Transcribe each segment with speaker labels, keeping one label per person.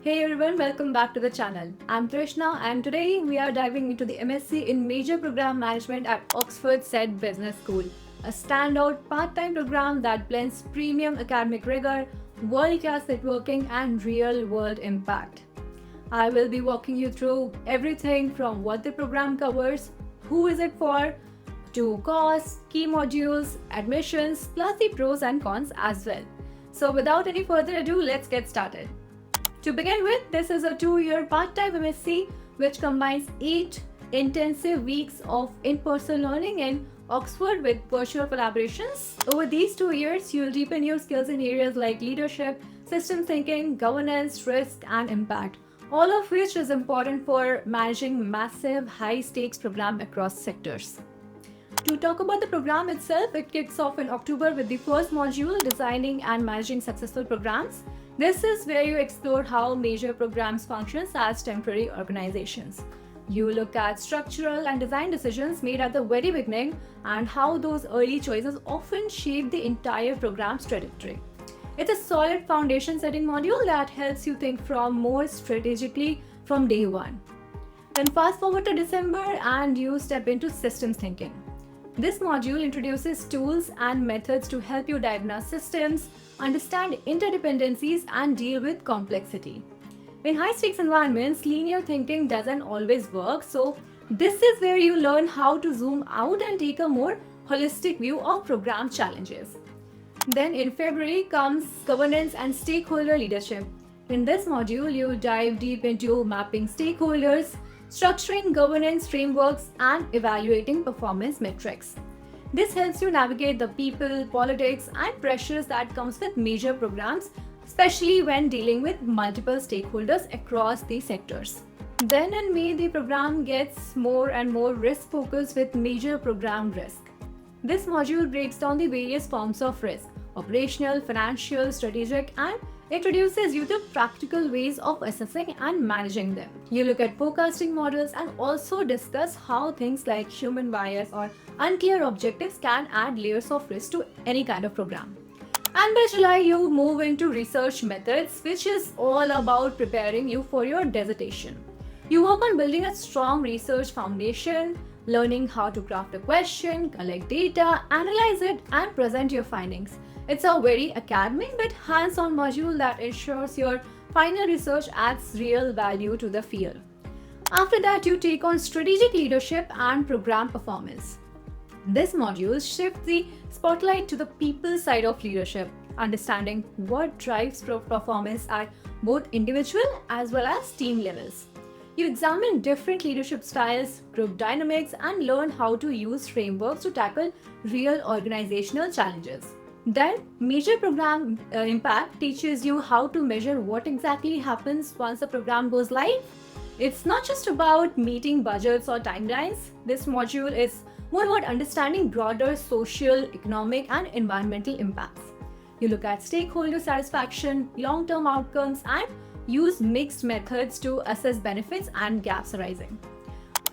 Speaker 1: Hey everyone, welcome back to the channel. I'm Trishna and today we are diving into the MSc in Major Program Management at Oxford Said Business School, a standout part-time program that blends premium academic rigor, world-class networking and real-world impact. I will be walking you through everything from what the program covers, who is it for, to costs, key modules, admissions, plus the pros and cons as well. So without any further ado, let's get started. To begin with, this is a 2-year part-time MSc which combines 8 intensive weeks of in-person learning in Oxford with virtual collaborations. Over these 2 years, you'll deepen your skills in areas like leadership, system thinking, governance, risk, and impact, all of which is important for managing massive, high-stakes program across sectors. To talk about the program itself, it kicks off in October with the first module, Designing and Managing Successful Programs. This is where you explore how major programs function as temporary organizations. You look at structural and design decisions made at the very beginning and how those early choices often shape the entire program's trajectory. It's a solid foundation setting module that helps you think from more strategically from day one. Then fast forward to December and you step into systems thinking. This module introduces tools and methods to help you diagnose systems, understand interdependencies, and deal with complexity. In high-stakes environments, linear thinking doesn't always work, so this is where you learn how to zoom out and take a more holistic view of program challenges. Then in February comes governance and stakeholder leadership. In this module, you dive deep into mapping stakeholders, structuring governance frameworks, and evaluating performance metrics. This helps you navigate the people, politics, and pressures that comes with major programs, especially when dealing with multiple stakeholders across the sectors. Then in May, the program gets more and more risk focused with major program risk. This module breaks down the various forms of risk: operational, financial, strategic, and introduces you to practical ways of assessing and managing them. You look at forecasting models and also discuss how things like human bias or unclear objectives can add layers of risk to any kind of program. And by July, you move into research methods, which is all about preparing you for your dissertation. You work on building a strong research foundation, learning how to craft a question, collect data, analyze it, and present your findings. It's a very academic but hands-on module that ensures your final research adds real value to the field. After that, you take on strategic leadership and program performance. This module shifts the spotlight to the people side of leadership, understanding what drives performance at both individual as well as team levels. You examine different leadership styles, group dynamics, and learn how to use frameworks to tackle real organizational challenges. Then, major program impact teaches you how to measure what exactly happens once a program goes live. It's not just about meeting budgets or timelines. This module is more about understanding broader social, economic, and environmental impacts. You look at stakeholder satisfaction, long-term outcomes, and use mixed methods to assess benefits and gaps arising.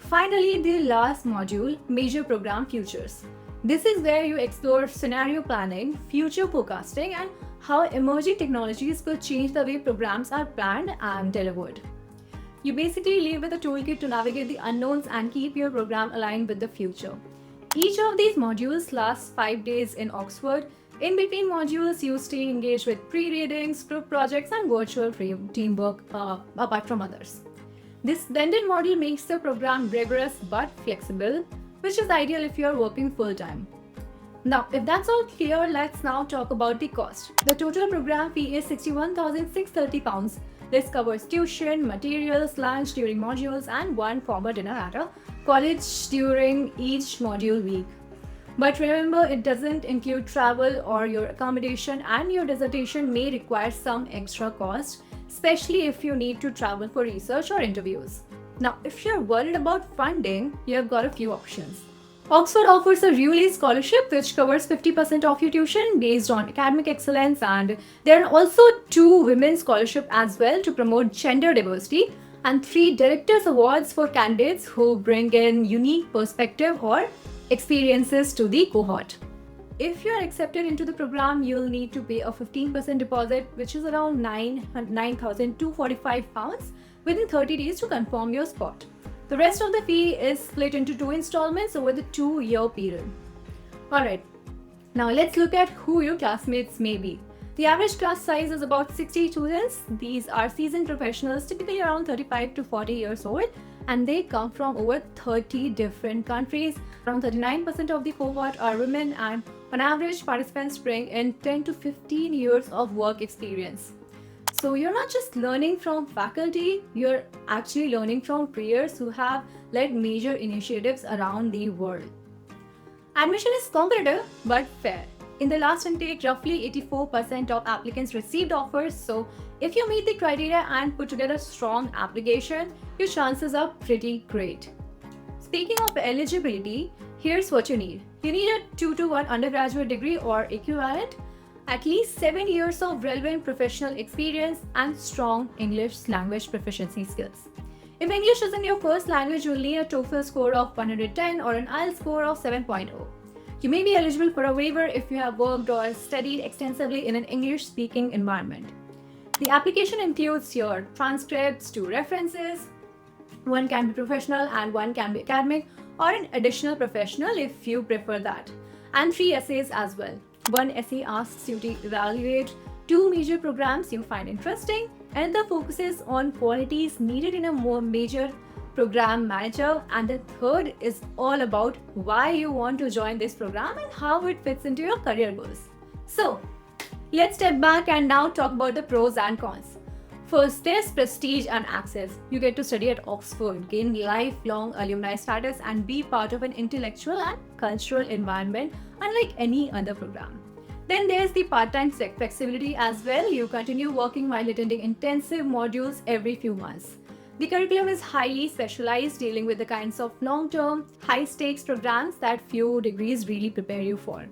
Speaker 1: Finally, the last module, Major Program Futures. This is where you explore scenario planning, future forecasting, and how emerging technologies will change the way programs are planned and delivered. You basically leave with a toolkit to navigate the unknowns and keep your program aligned with the future. Each of these modules lasts 5 days in Oxford. In between modules, you stay engaged with pre-readings, group projects, and virtual teamwork apart from others. This blended model makes the program rigorous but flexible, which is ideal if you are working full-time. Now, if that's all clear, let's now talk about the cost. The total program fee is £61,630. This covers tuition, materials, lunch during modules, and one formal dinner at a college during each module week. But remember, it doesn't include travel or your accommodation, and your dissertation may require some extra cost, especially if you need to travel for research or interviews. Now, if you're worried about funding, you have got a few options. Oxford offers a Rewley scholarship which covers 50% of your tuition based on academic excellence, and there are also 2 women's scholarships as well to promote gender diversity, and 3 Directors Awards for candidates who bring in unique perspective or experiences to the cohort. if you are accepted into the program, you'll need to pay a 15% deposit, which is around 9,245 pounds within 30 days to confirm your spot. The rest of the fee is split into 2 installments over the 2-year period. Alright, now let's look at who your classmates may be. The average class size is about 60 students. These are seasoned professionals, typically around 35 to 40 years old, and they come from over 30 different countries. Around 39% of the cohort are women, and on average, participants bring in 10 to 15 years of work experience. So you're not just learning from faculty, you're actually learning from peers who have led major initiatives around the world. Admission is competitive but fair. In the last intake, roughly 84% of applicants received offers, so if you meet the criteria and put together a strong application, your chances are pretty great. Speaking of eligibility, here's what you need. You need a 2-to-1 undergraduate degree or equivalent, at least 7 years of relevant professional experience, and strong English language proficiency skills. If English isn't your first language, you'll need a TOEFL score of 110 or an IELTS score of 7.0. You may be eligible for a waiver if you have worked or studied extensively in an English-speaking environment. The application includes your transcripts, 2 references, one can be professional and one can be academic, or an additional professional if you prefer that, and 3 essays as well. One essay asks you to evaluate 2 major programs you find interesting, and the focuses on qualities needed in a more major program manager, and the third is all about why you want to join this program and how it fits into your career goals. So let's step back and now talk about the pros and cons. First, there's prestige and access. You get to study at Oxford, gain lifelong alumni status, and be part of an intellectual and cultural environment unlike any other program. Then there's the part-time flexibility as well. You continue working while attending intensive modules every few months. The curriculum is highly specialized, dealing with the kinds of long-term, high-stakes programs that few degrees really prepare you for.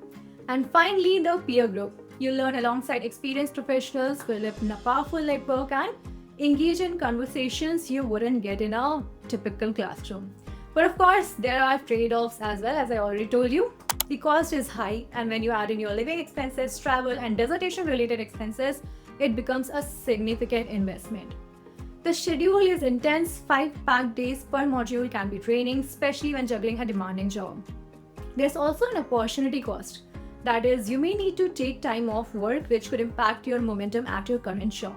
Speaker 1: And finally, the peer group. You learn alongside experienced professionals, develop a powerful network, and engage in conversations you wouldn't get in a typical classroom. But of course, there are trade-offs as well, as I already told you. The cost is high, and when you add in your living expenses, travel, and dissertation-related expenses, it becomes a significant investment. The schedule is intense. 5 packed days per module can be draining, especially when juggling a demanding job. There's also an opportunity cost. That is, you may need to take time off work, which could impact your momentum at your current job.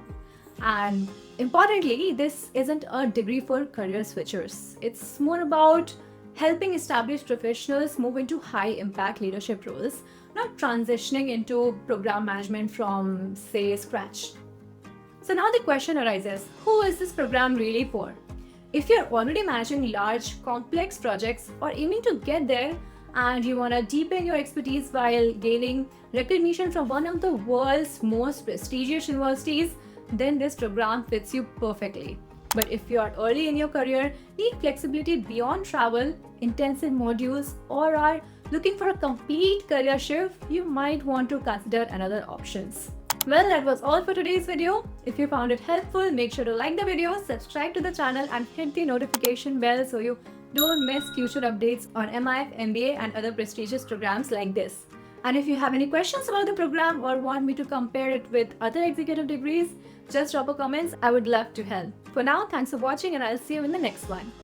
Speaker 1: And importantly, this isn't a degree for career switchers. It's more about helping established professionals move into high-impact leadership roles, not transitioning into program management from, say, scratch. So now the question arises, who is this program really for? If you're already managing large, complex projects or aiming to get there, and you want to deepen your expertise while gaining recognition from one of the world's most prestigious universities, then this program fits you perfectly. But if you are early in your career, need flexibility beyond travel, intensive modules, or are looking for a complete career shift, you might want to consider another options. Well, that was all for today's video. If you found it helpful, make sure to like the video, subscribe to the channel, and hit the notification bell so you don't miss future updates on MIF, MBA, and other prestigious programs like this. And if you have any questions about the program or want me to compare it with other executive degrees, just drop a comment. I would love to help. For now, thanks for watching, and I'll see you in the next one.